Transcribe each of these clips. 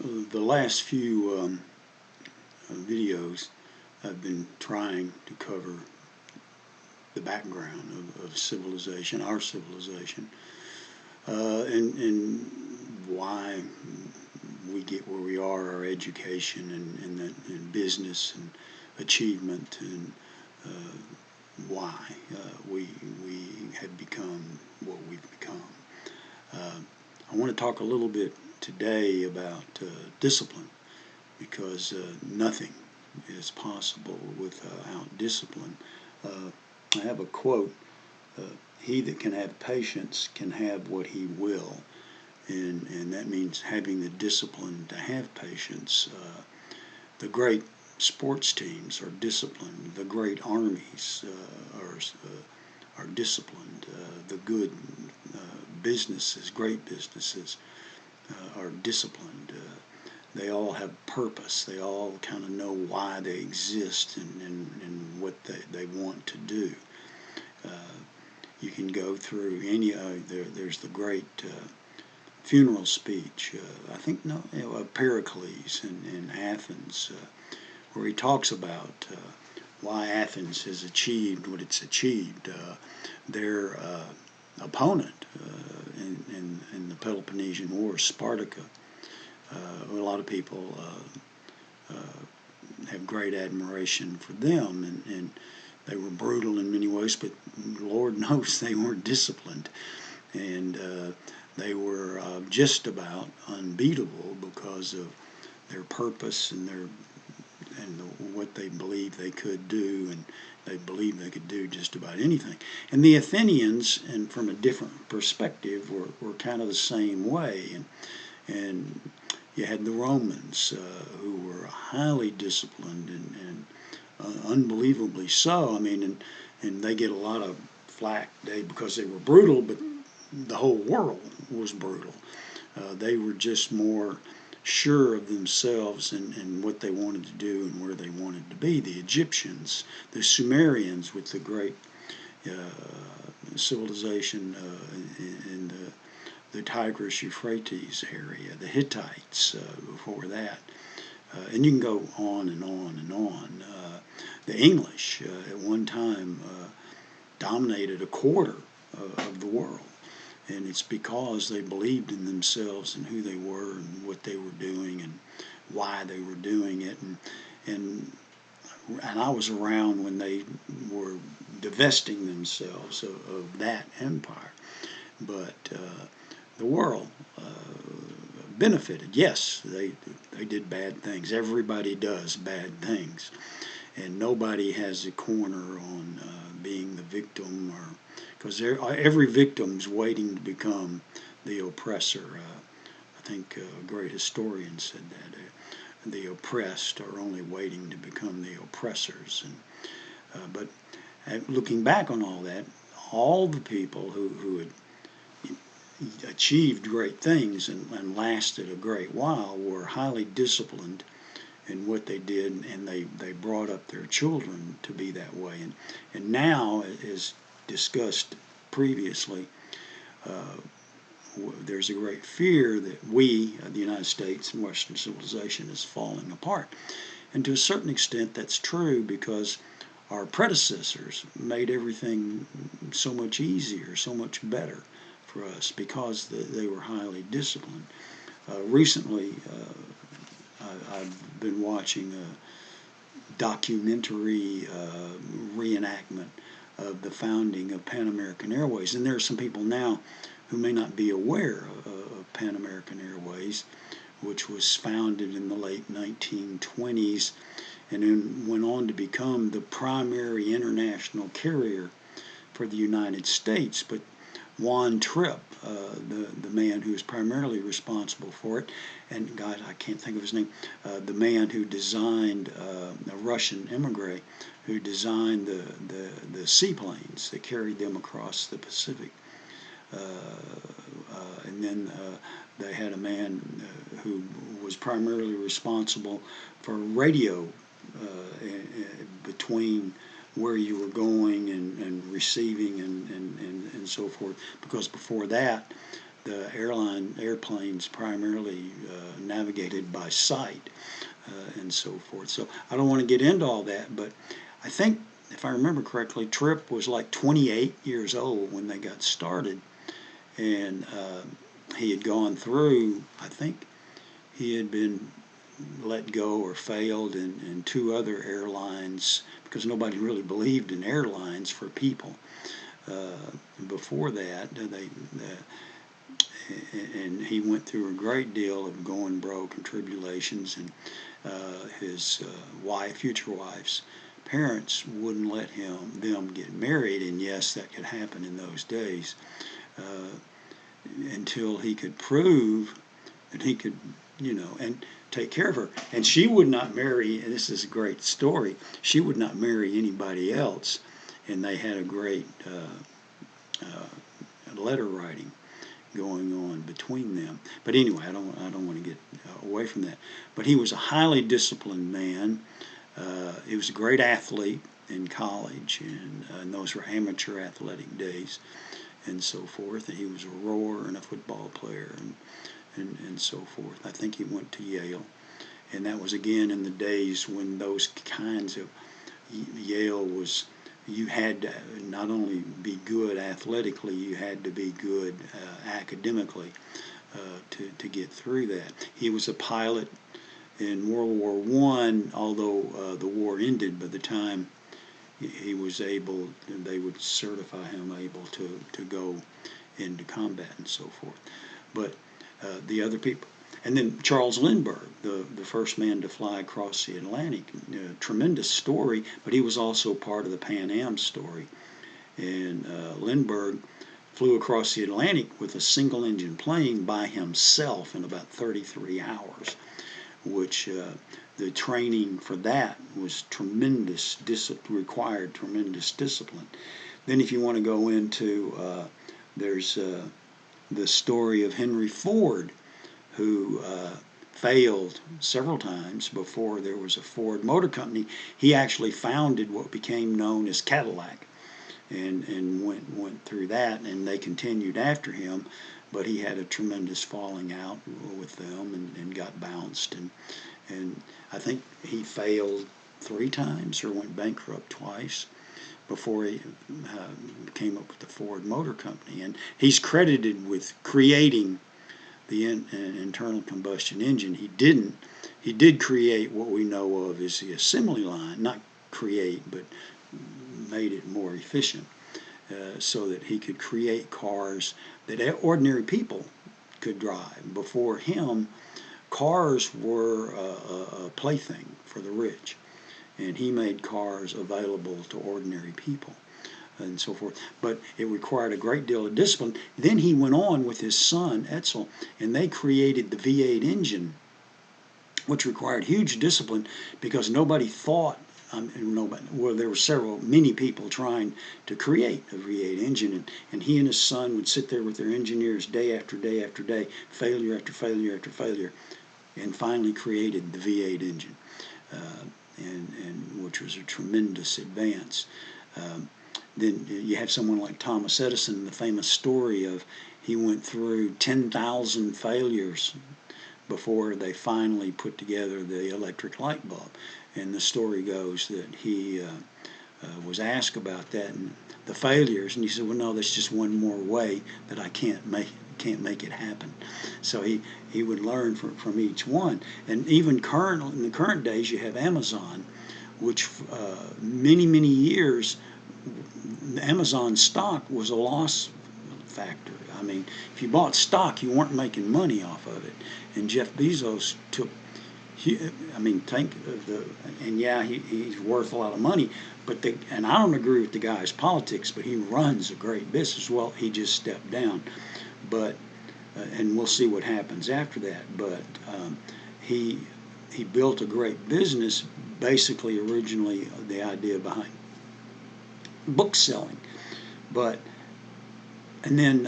The last few videos I've been trying to cover the background of civilization, our civilization, and why we get where we are, our education and business and achievement, and why we have become what we've become. I want to talk a little bit today about discipline, because nothing is possible without discipline. I have a quote, he that can have patience can have what he will, and that means having the discipline to have patience. The great sports teams are disciplined. The great armies are disciplined. The good businesses, great businesses, are disciplined. They all have purpose. They all kind of know why they exist and what they want to do. You can go through any. There's the great funeral speech. I think Pericles in Athens, where he talks about why Athens has achieved what it's achieved. Their opponent in the Peloponnesian War, Spartacus. A lot of people have great admiration for them, and they were brutal in many ways, but Lord knows they weren't disciplined, and they were just about unbeatable because of their purpose and what they believed they could do, and they believed they could do just about anything. And the Athenians, and from a different perspective, were kind of the same way, and you had the Romans, who were highly disciplined and unbelievably so. I mean, and they get a lot of flack today because they were brutal, but the whole world was brutal. They were just more sure of themselves and what they wanted to do and where they wanted to be. The Egyptians, the Sumerians with the great civilization in the Tigris-Euphrates area, the Hittites before that, and you can go on and on and on. The English at one time dominated a quarter of the world, and it's because they believed in themselves and who they were and what they were doing and why they were doing it, and I was around when they were divesting themselves of that empire, but the world benefited. Yes, they did bad things. Everybody does bad things, and nobody has a corner on being the victim, or because every victim's waiting to become the oppressor. I think a great historian said that the oppressed are only waiting to become the oppressors. And but looking back on all that, all the people who had achieved great things and lasted a great while were highly disciplined in what they did, and they brought up their children to be that way. And now, as discussed previously, there's a great fear that we, the United States and Western civilization, is falling apart. And to a certain extent that's true, because our predecessors made everything so much easier, so much better for us, because they were highly disciplined. Recently, I've been watching a documentary reenactment of the founding of Pan American Airways, and there are some people now who may not be aware of Pan American Airways, which was founded in the late 1920s and then went on to become the primary international carrier for the United States. But Juan Trippe, the man who is primarily responsible for it, and God, I can't think of his name, the man who designed, a Russian immigrant, who designed the seaplanes that carried them across the Pacific. And then they had a man who was primarily responsible for radio between where you were going and receiving and so forth, because before that the airplanes primarily navigated by sight and so forth. So I don't want to get into all that, but I think, if I remember correctly, Tripp was like 28 years old when they got started, and he had gone through, I think he had been let go or failed in two other airlines because nobody really believed in airlines for people. Before that, and he went through a great deal of going broke and tribulations, and his future wife's parents wouldn't let them get married, and yes, that could happen in those days, until he could prove that he could, and take care of her. And she would not marry, and this is a great story, she would not marry anybody else, and they had a great letter writing going on between them. But anyway, I don't want to get away from that. But he was a highly disciplined man. He was a great athlete in college, and those were amateur athletic days, and so forth. And he was a rower and a football player, and so forth. I think he went to Yale, and that was again in the days when those kinds of Yale was. You had to not only be good athletically, you had to be good academically to get through that. He was a pilot in World War I, although the war ended by the time he was able, they would certify him able to go into combat and so forth. But the other people, and then Charles Lindbergh, the first man to fly across the Atlantic, tremendous story, but he was also part of the Pan Am story. And Lindbergh flew across the Atlantic with a single engine plane by himself in about 33 hours, which the training for that was tremendous, required tremendous discipline. Then if you want to go into, there's the story of Henry Ford, who failed several times before there was a Ford Motor Company. He actually founded what became known as Cadillac, and went through that, and they continued after him, but he had a tremendous falling out with them and got bounced, and I think he failed 3 times or went bankrupt twice before he came up with the Ford Motor Company. And he's credited with creating the internal combustion engine. He did create what we know of as the assembly line, not create, but made it more efficient, so that he could create cars that ordinary people could drive. Before him, cars were a plaything for the rich, and he made cars available to ordinary people and so forth. But it required a great deal of discipline. Then he went on with his son, Edsel, and they created the V8 engine, which required huge discipline because nobody thought, there were many people trying to create a V8 engine, and he and his son would sit there with their engineers day after day after day, failure after failure after failure, and finally created the V8 engine, and which was a tremendous advance. Then you have someone like Thomas Edison, the famous story of he went through 10,000 failures before they finally put together the electric light bulb. And the story goes that he was asked about that and the failures, and he said, well, no, there's just one more way that I can't make it happen. So he would learn from each one. And even in the current days, you have Amazon, which many years, Amazon stock was a loss factor. I mean, if you bought stock, you weren't making money off of it. And Jeff Bezos took, think of he's worth a lot of money, but and I don't agree with the guy's politics, but he runs a great business. Well, he just stepped down, but and we'll see what happens after that. But he built a great business, basically originally the idea behind book selling, and then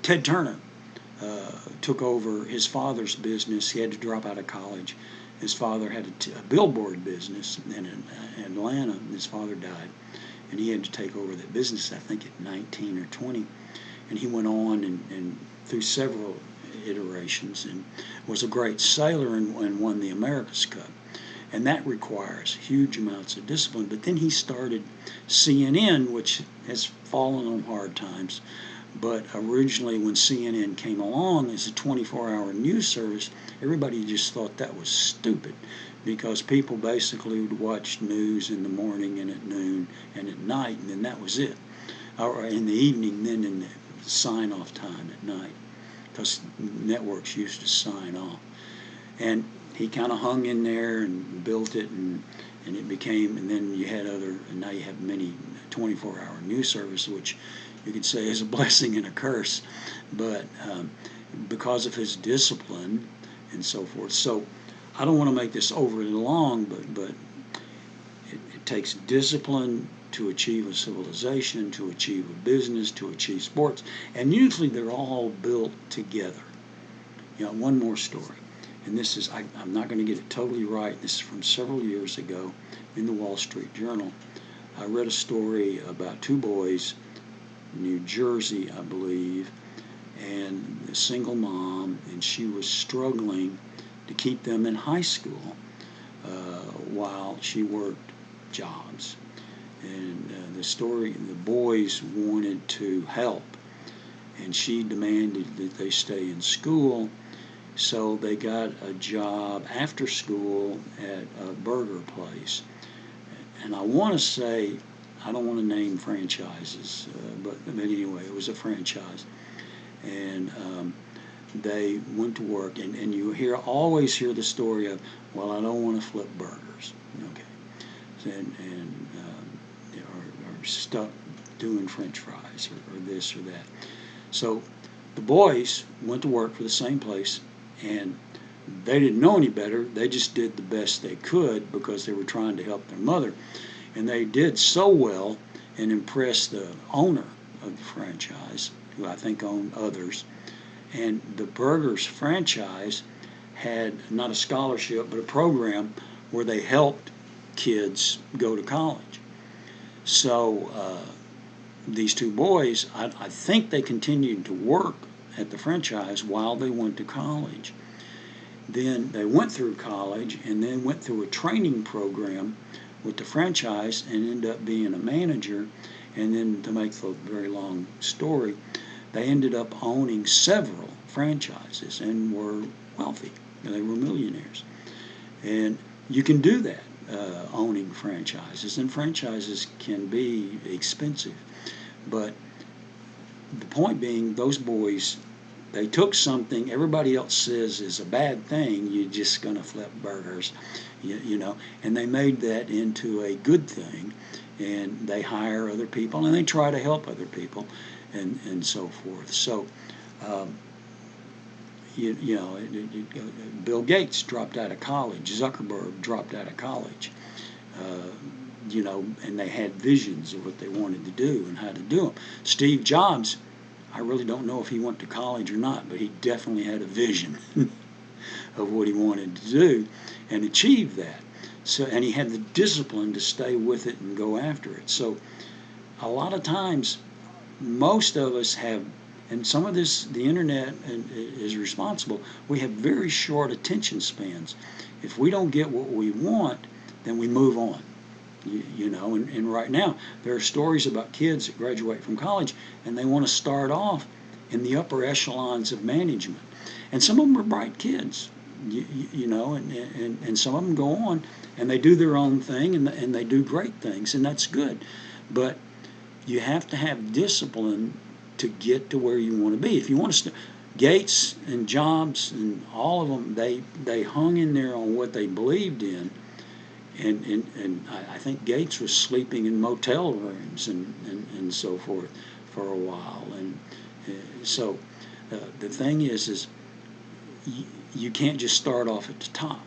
Ted Turner took over his father's business. He had to drop out of college. His father had a billboard business in Atlanta. His father died, and he had to take over that business, I think at 19 or 20. and he went on and through several iterations and was a great sailor and won the America's Cup. And that requires huge amounts of discipline. But then he started CNN, which has fallen on hard times. But originally, when CNN came along as a 24-hour news service, everybody just thought that was stupid, because people basically would watch news in the morning and at noon and at night, and then that was it. Or in the evening, then in the sign-off time at night, because networks used to sign off. And he kind of hung in there and built it, and it became, and then you had other, and now you have many 24-hour news services, which you could say is a blessing and a curse, but because of his discipline and so forth. So I don't want to make this overly long, but it takes discipline to achieve a civilization, to achieve a business, to achieve sports, and usually they're all built together. One more story, and this is, I'm not going to get it totally right. This is from several years ago in the Wall Street Journal. I read a story about two boys, New Jersey, I believe, and a single mom, and she was struggling to keep them in high school while she worked jobs. And the boys wanted to help, and she demanded that they stay in school, so they got a job after school at a burger place. And I want to say, I don't want to name franchises, but anyway, it was a franchise. And they went to work, and you always hear the story of, well, I don't want to flip burgers, okay, and or stuck doing French fries or this or that. So the boys went to work for the same place, and they didn't know any better. They just did the best they could because they were trying to help their mother. And they did so well and impressed the owner of the franchise, who I think owned others. And the Burgers franchise had not a scholarship, but a program where they helped kids go to college. So these two boys, I think they continued to work at the franchise while they went to college. Then they went through college and then went through a training program with the franchise and ended up being a manager. And then, to make the very long story, they ended up owning several franchises and were wealthy. They were millionaires. And you can do that, owning franchises. And franchises can be expensive. But the point being, those boys, they took something everybody else says is a bad thing, you're just going to flip burgers, and they made that into a good thing, and they hire other people, and they try to help other people, and so forth. So, Bill Gates dropped out of college, Zuckerberg dropped out of college, and they had visions of what they wanted to do and how to do them. Steve Jobs, I really don't know if he went to college or not, but he definitely had a vision of what he wanted to do and achieve that. So, and he had the discipline to stay with it and go after it. So a lot of times, most of us have, and some of this, the internet is responsible, we have very short attention spans. If we don't get what we want, then we move on. And right now there are stories about kids that graduate from college and they want to start off in the upper echelons of management, and some of them are bright kids, and some of them go on and they do their own thing and they do great things, and that's good, but you have to have discipline to get to where you want to be. If you want to Gates and Jobs and all of them, they hung in there on what they believed in. And I think Gates was sleeping in motel rooms and so forth for a while. And so the thing is you can't just start off at the top.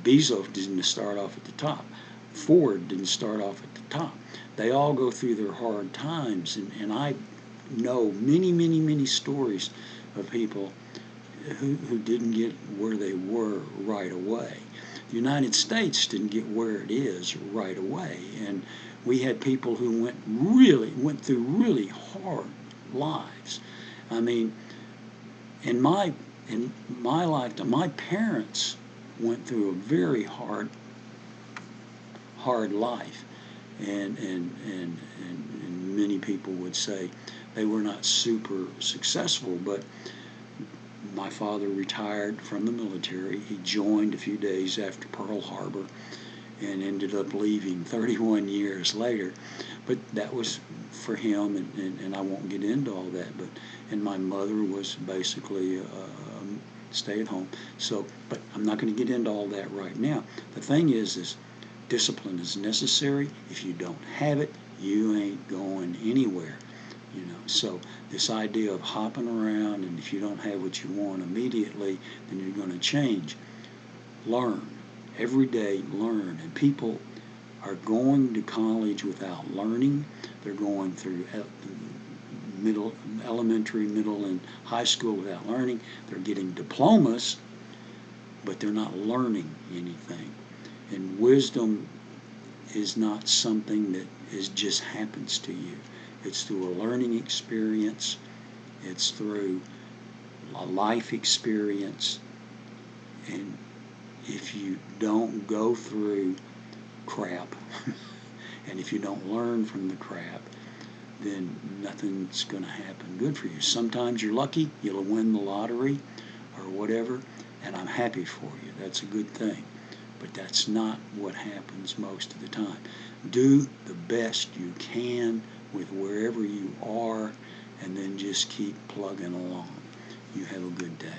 Bezos didn't start off at the top. Ford didn't start off at the top. They all go through their hard times. And I know many stories of people who didn't get where they were right away. The United States didn't get where it is right away, and We had people who went through really hard lives. I mean, in my lifetime, my parents went through a very hard life, and many people would say they were not super successful, but my father retired from the military. He joined a few days after Pearl Harbor and ended up leaving 31 years later. But that was for him, and I won't get into all that. And my mother was basically stay at home. So, but I'm not going to get into all that right now. The thing is discipline is necessary. If you don't have it, you ain't going anywhere. So this idea of hopping around, and if you don't have what you want immediately, then you're going to change. Learn. Every day, learn. And people are going to college without learning. They're going through elementary, middle, and high school without learning. They're getting diplomas, but they're not learning anything. And wisdom is not something that just happens to you. It's through a learning experience. It's through a life experience. And if you don't go through crap, and if you don't learn from the crap, then nothing's going to happen good for you. Sometimes you're lucky, you'll win the lottery or whatever, and I'm happy for you. That's a good thing. But that's not what happens most of the time. Do the best you can with wherever you are, and then just keep plugging along. You have a good day.